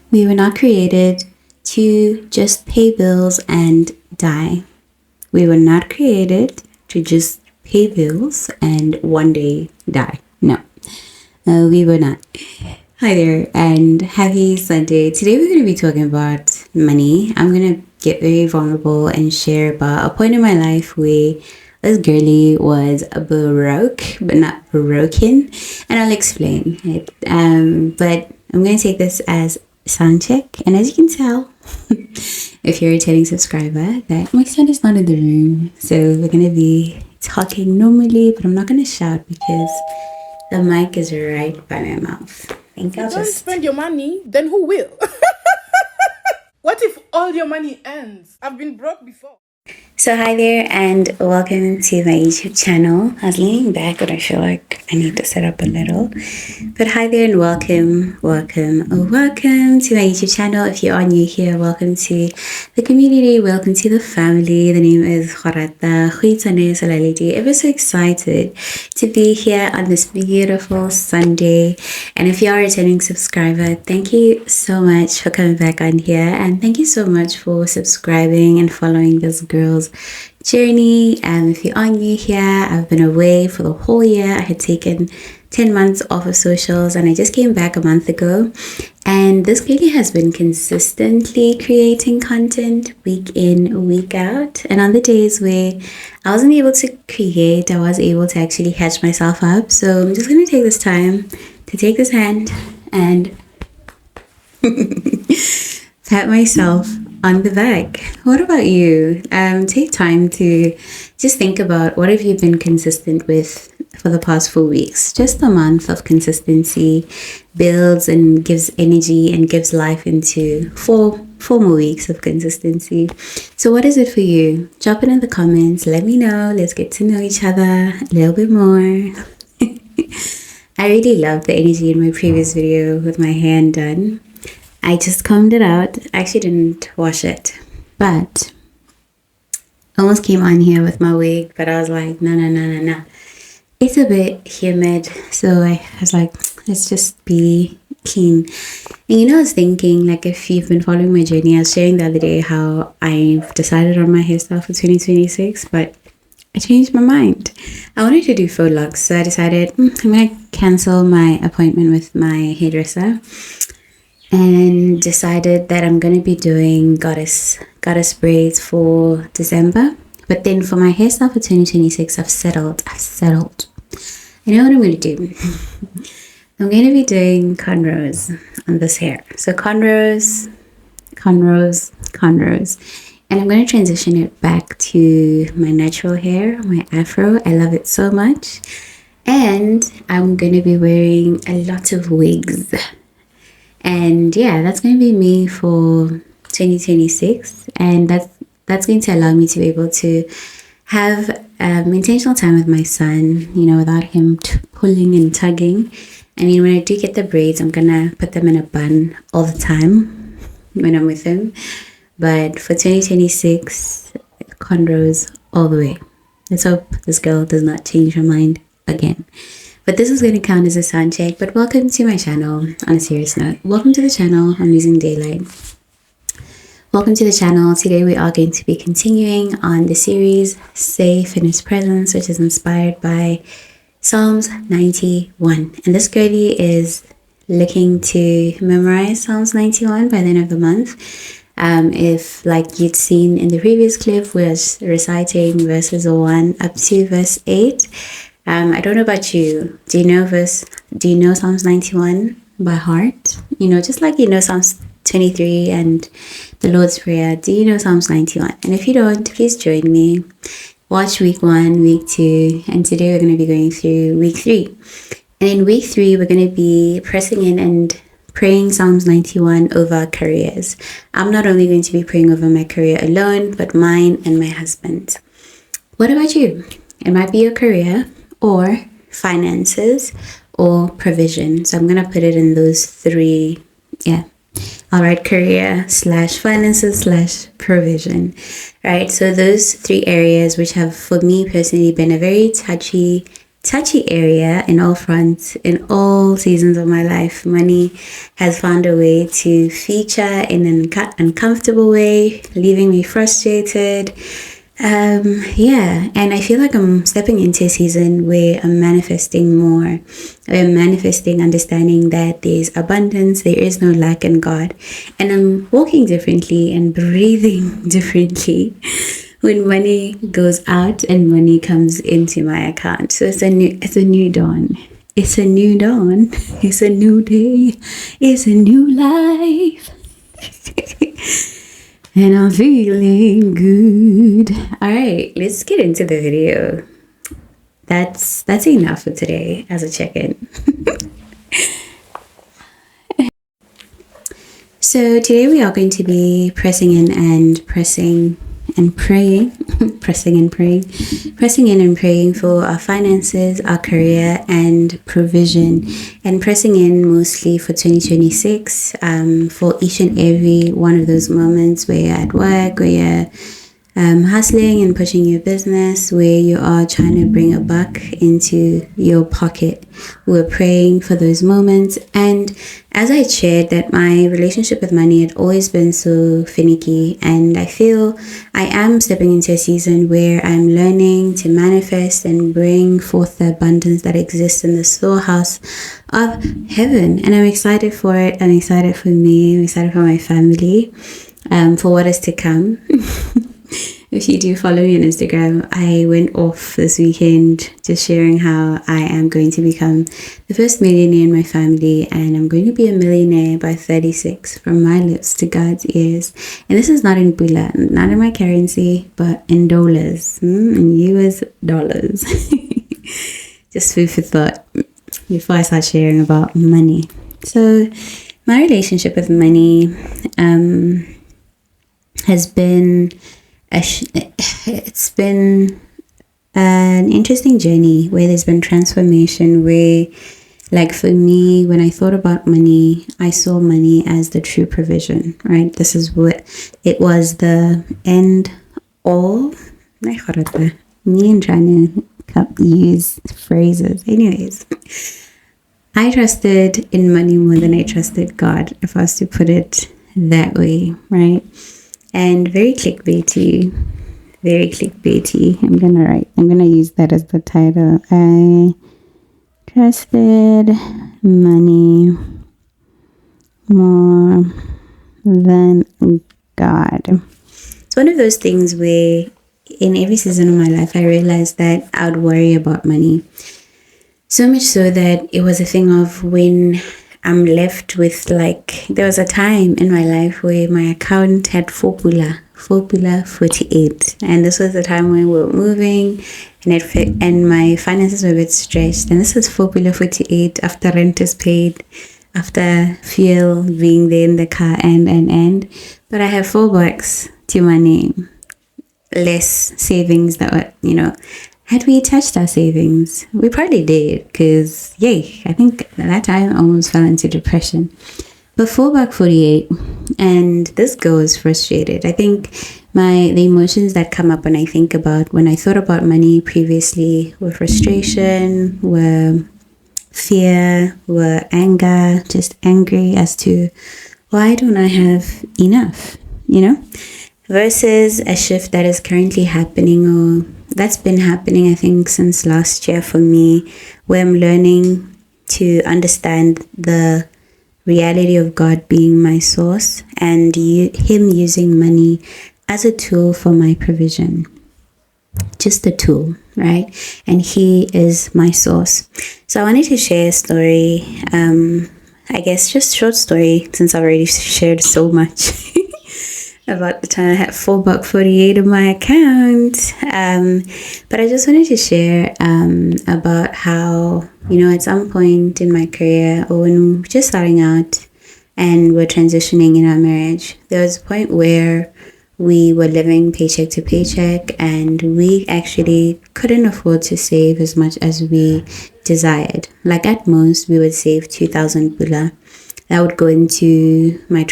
We were not created to just pay bills and die. We were not created to just pay bills and one day die. No, we were not. Hi there and happy Sunday. Today we're going to be talking about money. I'm going to get very vulnerable and share about a point in my life where this girlie was broke but not broken, and I'll explain it. But I'm going to take this as sound check, and as you can tell, if you're a returning subscriber, that my son is not in the room, so we're going to be talking normally, but I'm not going to shout because the mic is right by my mouth. I think I'll Don't spend your money, then who will? What if all your money ends? I've been broke before. So hi there and welcome to my YouTube channel. I was leaning back but I feel like I need to sit up a little. But hi there and welcome to my YouTube channel. If you are new here, welcome to the community, welcome to the family. The name is Gorata.Selaledi. Ever so excited to be here on this beautiful Sunday. And if you are a returning subscriber, thank you so much for coming back on here, and thank you so much for subscribing and following this girl's journey. And if you are new here, I've been away for the whole year. I had taken 10 months off of socials and I just came back a month ago, and this lady has been consistently creating content week in, week out. And on the days where I wasn't able to create, I was able to actually catch myself up. So I'm just going to take this time to take this hand and pat myself on the back. What about you? Take time to just think about what have you been consistent with for the past 4 weeks. Just a month of consistency builds and gives energy and gives life into four more weeks of consistency. So what is it for you? Drop it in the comments. Let me know. Let's get to know each other a little bit more. I really loved the energy in my previous video with my hair undone. I just combed it out. I actually didn't wash it, but almost came on here with my wig, but I was like, no. It's a bit humid, so I was like, let's just be clean. And I was thinking, like, if you've been following my journey, I was sharing the other day how I've decided on my hairstyle for 2026, but I changed my mind. I wanted to do faux locks, so I decided I'm going to cancel my appointment with my hairdresser and decided that I'm going to be doing goddess braids for December. But then for my hairstyle for 2026, I've settled. I know what I'm going to do. I'm going to be doing cornrows on this hair. So cornrows. And I'm going to transition it back to my natural hair, my afro. I love it so much. And I'm going to be wearing a lot of wigs. And yeah, that's going to be me for 2026. And that's going to allow me to be able to have intentional time with my son, without him pulling and tugging. I mean, when I do get the braids, I'm going to put them in a bun all the time when I'm with him. But for 2026, cornrows all the way. Let's hope this girl does not change her mind again. But this is going to count as a sound check. But welcome to my channel. On a serious note, welcome to the channel. I'm using daylight. Welcome to the channel. Today we are going to be continuing on the series Safe in His Presence, which is inspired by Psalms 91. And this girlie is looking to memorize Psalms 91 by the end of the month. If, like you'd seen in the previous clip, was reciting verses 1 up to verse 8. I don't know about you. Do you know Psalms 91 by heart? Just like Psalms 23 and the Lord's Prayer. Do you know Psalms 91? And if you don't, please join me. Watch week 1, week 2, and today we're going to be going through week 3. And in week 3, we're going to be pressing in and praying Psalms 91 over careers. I'm not only going to be praying over my career alone, but mine and my husband. What about you? It might be your career or finances or provision. So I'm going to put it in those 3. Yeah. All right. Career / finances / provision. Right. So those 3 areas, which have for me personally been a very touchy touchy area in all fronts, in all seasons of my life. Money has found a way to feature in an uncomfortable way, leaving me frustrated. And I feel like I'm stepping into a season where I'm manifesting more. I'm manifesting understanding that there's abundance, there is no lack in God. And I'm walking differently and breathing differently when money goes out and money comes into my account. So it's a new dawn. It's a new dawn. It's a new day. It's a new life. And I'm feeling good. All right, let's get into the video. That's enough for today as a check-in. So today we are going to be pressing in and praying, pressing in and praying for our finances, our career, and provision, and pressing in mostly for 2026, for each and every one of those moments where you're at work, where you're hustling and pushing your business, where you are trying to bring a buck into your pocket. We're praying for those moments. And as I shared that my relationship with money had always been so finicky, and I feel I am stepping into a season where I'm learning to manifest and bring forth the abundance that exists in the storehouse of heaven. And I'm excited for it. I'm excited for me. I'm excited for my family, for what is to come. If you do follow me on Instagram, I went off this weekend just sharing how I am going to become the first millionaire in my family, and I'm going to be a millionaire by 36, from my lips to God's ears. And this is not in Pula, not in my currency, but in dollars, in US dollars. Just food for thought before I start sharing about money. So my relationship with money has been it's been an interesting journey where there's been transformation, where, like, for me, when I thought about money, I saw money as the true provision, right? This is what it was, the end all. Me and trying to use phrases. Anyways, I trusted in money more than I trusted God, if I was to put it that way, right? And very clickbaity. I'm gonna use that as the title. I trusted money more than God. It's one of those things where in every season of my life, I realized that I would worry about money. So much so that it was a thing of when I'm left with, like, there was a time in my life where my account had 48, and this was the time when we were moving, and my finances were a bit stretched, and this is 48 after rent is paid, after fuel being there in the car, and but I have $4 to my name, less savings that were, had we touched our savings, we probably did, because, I think at that time I almost fell into depression. But $4.48, and this girl is frustrated. I think the emotions that come up when I thought about money previously were frustration, were fear, were anger, just angry as to why don't I have enough, versus a shift that is currently happening, or that's been happening, I think, since last year for me, where I'm learning to understand the reality of God being my source, and Him using money as a tool for my provision. Just a tool, right? And He is my source. So I wanted to share a story, I guess just short story, since I've already shared so much. About the time I had $4.48 in my account. But I just wanted to share about how, at some point in my career, or when we're just starting out and we're transitioning in our marriage, there was a point where we were living paycheck to paycheck, and we actually couldn't afford to save as much as we desired. Like, at most, we would save 2,000 Pula. That would go into my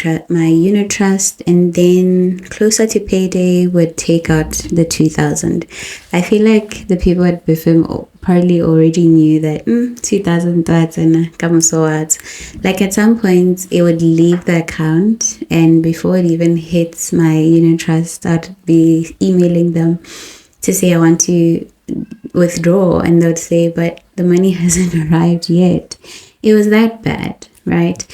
unit trust, and then closer to payday would take out the 2,000. I feel like the people at BIFM probably already knew that 2,000 thoughts and come so what. Like at some point, it would leave the account, and before it even hits my unit trust, I'd be emailing them to say I want to withdraw, and they would say, but the money hasn't arrived yet. It was that bad, right?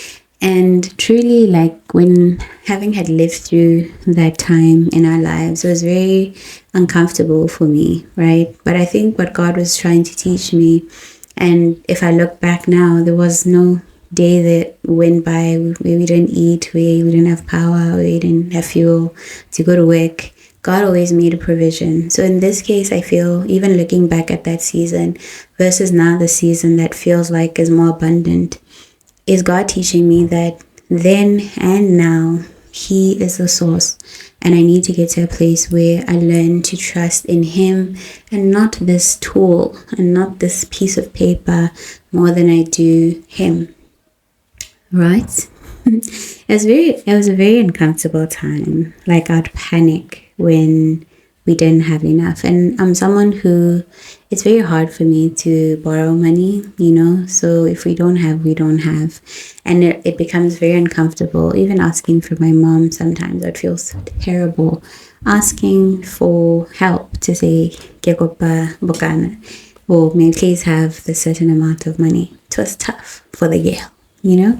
And truly, like, when having had lived through that time in our lives, it was very uncomfortable for me, right? But I think what God was trying to teach me, and if I look back now, there was no day that went by where we didn't eat, where we didn't have power, where we didn't have fuel to go to work. God always made a provision. So in this case, I feel, even looking back at that season versus now the season that feels like is more abundant, is God teaching me that then and now He is the source, and I need to get to a place where I learn to trust in Him and not this tool and not this piece of paper more than I do Him. Right? It was a very uncomfortable time. Like, I'd panic when we didn't have enough. And I'm someone who, it's very hard for me to borrow money, so if we don't have, we don't have. And it becomes very uncomfortable. Even asking for my mom, sometimes I'd feel so terrible asking for help, to say, "Ke kopa bokana," or "may I please have the certain amount of money." It was tough for the girl,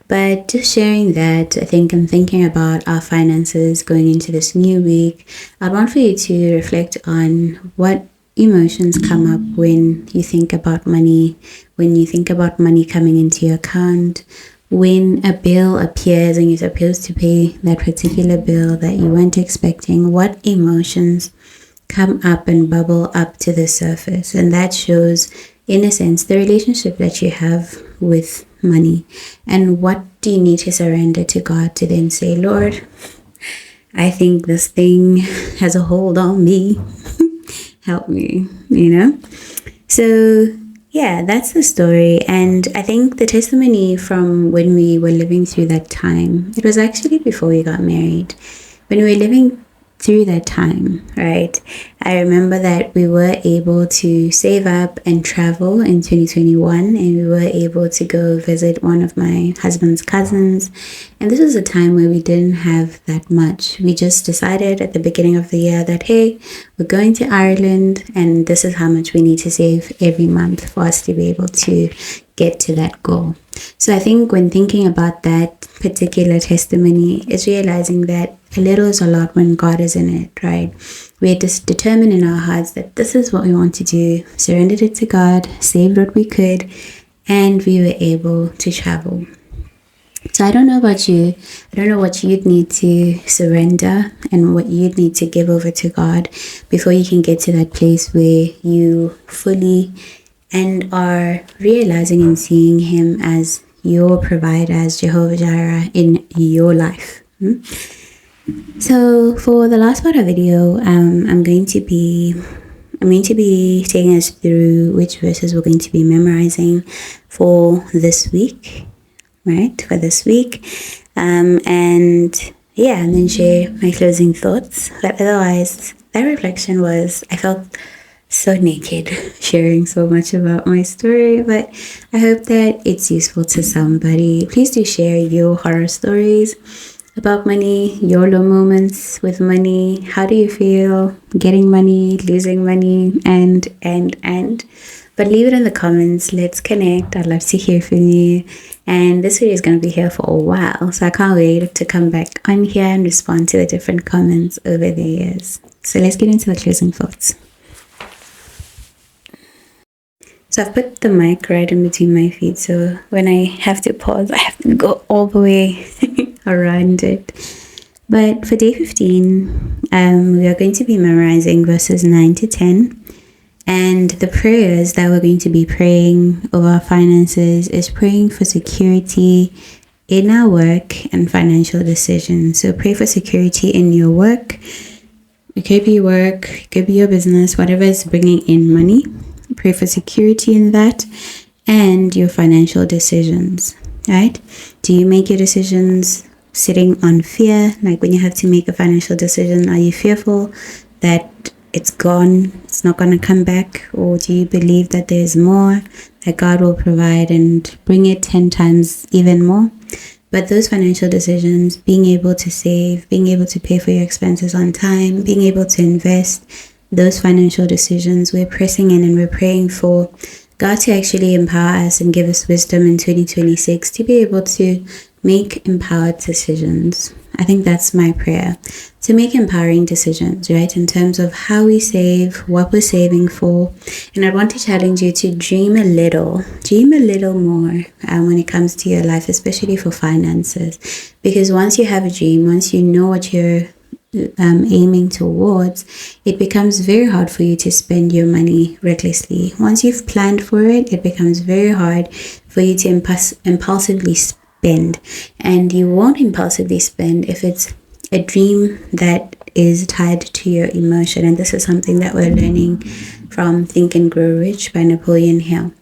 But just sharing that, I think I'm thinking about our finances going into this new week. I'd want for you to reflect on what emotions come up when you think about money, when you think about money coming into your account, when a bill appears and you're supposed to pay that particular bill that you weren't expecting. What emotions come up and bubble up to the surface? And that shows, in a sense, the relationship that you have with money. And what do you need to surrender to God to then say, "Lord, I think this thing has a hold on me. Help me," So yeah, that's the story. And I think the testimony from when we were living through that time, it was actually before we got married. When we were living through that time, right, I remember that we were able to save up and travel in 2021, and we were able to go visit one of my husband's cousins. And this was a time where we didn't have that much. We just decided at the beginning of the year that, hey, we're going to Ireland, and this is how much we need to save every month for us to be able to get to that goal. So I think when thinking about that particular testimony, is realizing that a little is a lot when God is in it, right? We just determined in our hearts that this is what we want to do, surrendered it to God, saved what we could, and we were able to travel. So I don't know about you. I don't know what you'd need to surrender and what you'd need to give over to God before you can get to that place where you fully and are realizing and seeing Him as your provider, as Jehovah Jireh in your life. So for the last part of the video, I'm going to be taking us through which verses we're going to be memorizing for this week, right? For this week, and then share my closing thoughts. But otherwise, that reflection was, I felt so naked sharing so much about my story, but I hope that it's useful to somebody. Please do share your horror stories about money, your low moments with money. How do you feel getting money, losing money, and but leave it in the comments. Let's connect. I'd love to hear from you. And this video is going to be here for a while, so I can't wait to come back on here and respond to the different comments over the years. So let's get into the closing thoughts. So I've put the mic right in between my feet, so when I have to pause, I have to go all the way around it. But for day 15, we are going to be memorizing verses 9 to 10. And the prayers that we're going to be praying over our finances is praying for security in our work and financial decisions. So pray for security in your work. It could be work, it could be your business, whatever is bringing in money. Pray for security in that and your financial decisions, right? Do you make your decisions sitting on fear? Like when you have to make a financial decision, are you fearful that it's gone, it's not going to come back? Or do you believe that there's more, that God will provide and bring it 10 times even more? But those financial decisions, being able to save, being able to pay for your expenses on time, being able to invest, those financial decisions, we're pressing in and we're praying for God to actually empower us and give us wisdom in 2026 to be able to make empowered decisions. I think that's my prayer, to make empowering decisions, right? In terms of how we save, what we're saving for. And I want to challenge you to dream a little more when it comes to your life, especially for finances. Because once you have a dream, once you know what you're aiming towards, it becomes very hard for you to spend your money recklessly. Once you've planned for it, it becomes very hard for you to impulsively spend. And you won't impulsively spend if it's a dream that is tied to your emotion. And this is something that we're learning from Think and Grow Rich by Napoleon Hill.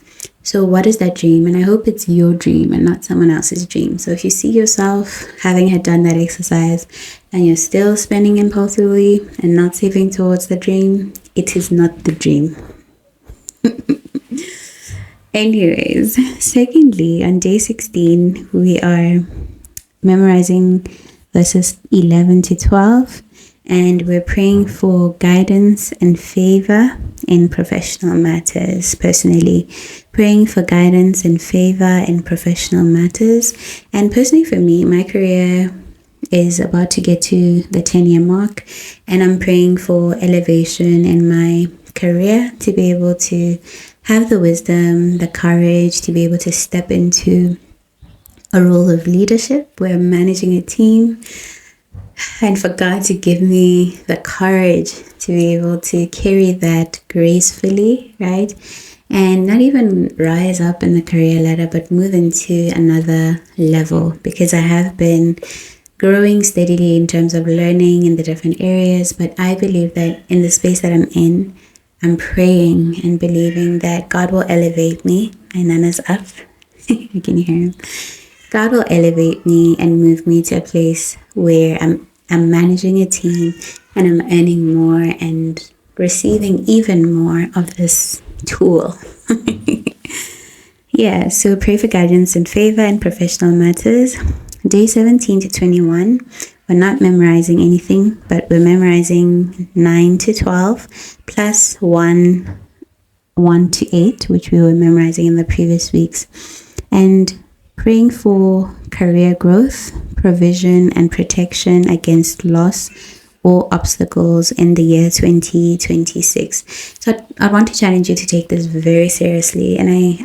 So what is that dream? And I hope it's your dream and not someone else's dream. So if you see yourself having had done that exercise and you're still spending impulsively and not saving towards the dream, it is not the dream. Anyways, secondly, on day 16, we are memorizing verses 11 to 12. And we're praying for guidance and favor in professional matters. Personally, praying for guidance and favor in professional matters. And personally for me, my career is about to get to the 10-year mark. And I'm praying for elevation in my career, to be able to have the wisdom, the courage to be able to step into a role of leadership where I'm managing a team. And for God to give me the courage to be able to carry that gracefully, right? And not even rise up in the career ladder, but move into another level. Because I have been growing steadily in terms of learning in the different areas. But I believe that in the space that I'm in, I'm praying and believing that God will elevate me. My Nana's up. You can hear him. God will elevate me and move me to a place where I'm managing a team and I'm earning more and receiving even more of this tool. Yeah, so pray for guidance and favor in professional matters. Day 17 to 21, we're not memorizing anything, but we're memorizing 9 to 12 plus 1 to 8, which we were memorizing in the previous weeks. And praying for career growth, provision, and protection against loss or obstacles in the year 2026. So I want to challenge you to take this very seriously. And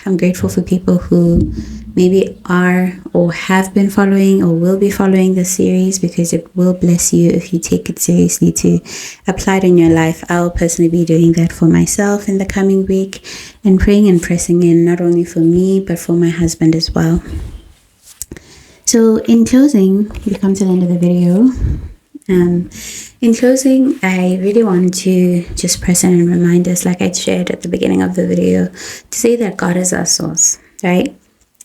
I'm grateful for people who maybe are or have been following or will be following the series, because it will bless you if you take it seriously to apply it in your life. I'll personally be doing that for myself in the coming week and praying and pressing in not only for me but for my husband as well. So in closing, we come to the end of the video. In closing, I really want to just press in and remind us, like I shared at the beginning of the video, to say that God is our source, right?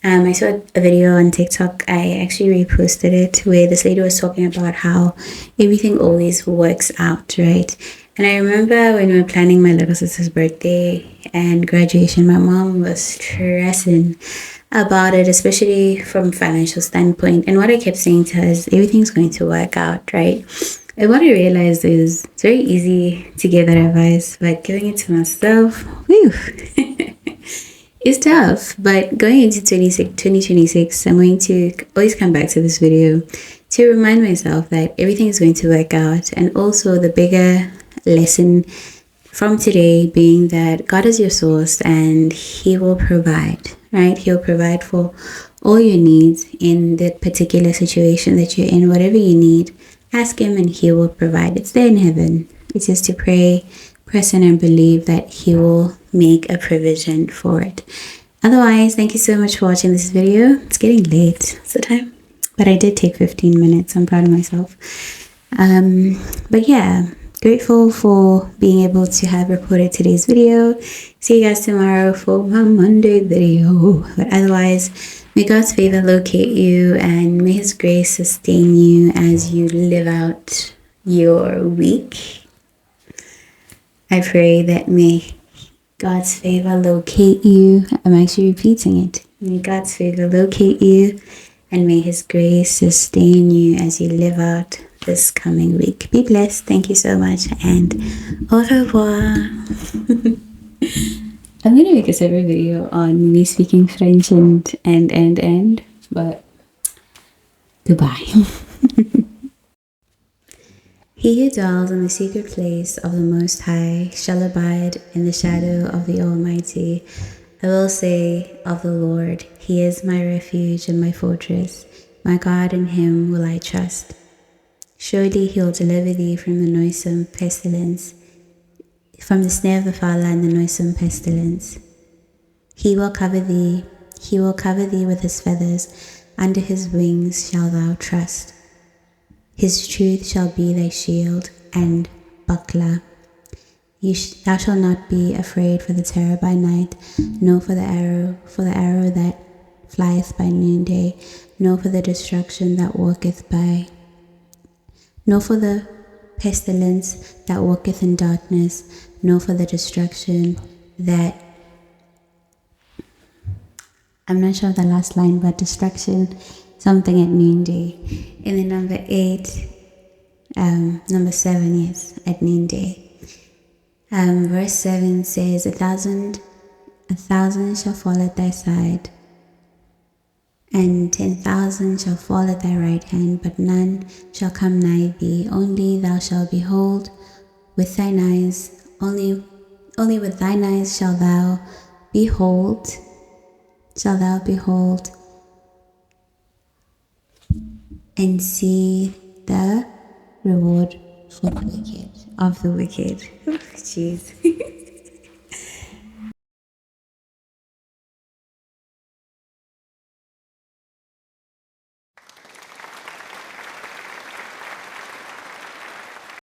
I saw a video on TikTok. I actually reposted it, where this lady was talking about how everything always works out, right? And I remember when we were planning my little sister's birthday and graduation, my mom was stressing about it, especially from a financial standpoint. And what I kept saying to her is, everything's going to work out, right? And what I realized is it's very easy to give that advice, but giving it to myself, whew, it's tough. But going into 2026, I'm going to always come back to this video to remind myself that everything is going to work out. And also the bigger lesson from today being that God is your source and He will provide, right? He'll provide for all your needs in that particular situation that you're in. Whatever you need, ask Him and He will provide. It's there in heaven. It's just to pray, press in, and believe that He will make a provision for it. Otherwise, thank you so much for watching this video. It's getting late. It's the time. But I did take 15 minutes. I'm proud of myself. But yeah, grateful for being able to have recorded today's video. See you guys tomorrow for my Monday video. But otherwise, may God's favor locate you and may His grace sustain you as you live out your week. I pray that may God's favor locate you. I'm actually repeating it. May God's favor locate you, and may His grace sustain you as you live out this coming week. Be blessed. Thank you so much, and au revoir. I'm gonna make a separate video on me speaking French and, but goodbye. He who dwells in the secret place of the Most High shall abide in the shadow of the Almighty. I will say of the Lord, He is my refuge and my fortress. My God, in Him will I trust. Surely He will deliver thee from the noisome pestilence, from the snare of the fowler and the noisome pestilence. He will cover thee with His feathers. Under His wings shalt thou trust. His truth shall be thy shield and buckler. Thou shalt not be afraid for the terror by night, nor for the arrow that flieth by noonday, nor for the destruction that walketh by, nor for the pestilence that walketh in darkness, nor for the destruction that, I'm not sure of the last line, but destruction something at noonday. And then number 7, yes, at noonday. Verse 7 says, a thousand shall fall at thy side, and 10,000 shall fall at thy right hand, but none shall come nigh thee. Only thou shalt behold with thine eyes, only with thine eyes shalt thou behold, and see the reward for the wicked, of the wicked. Jeez.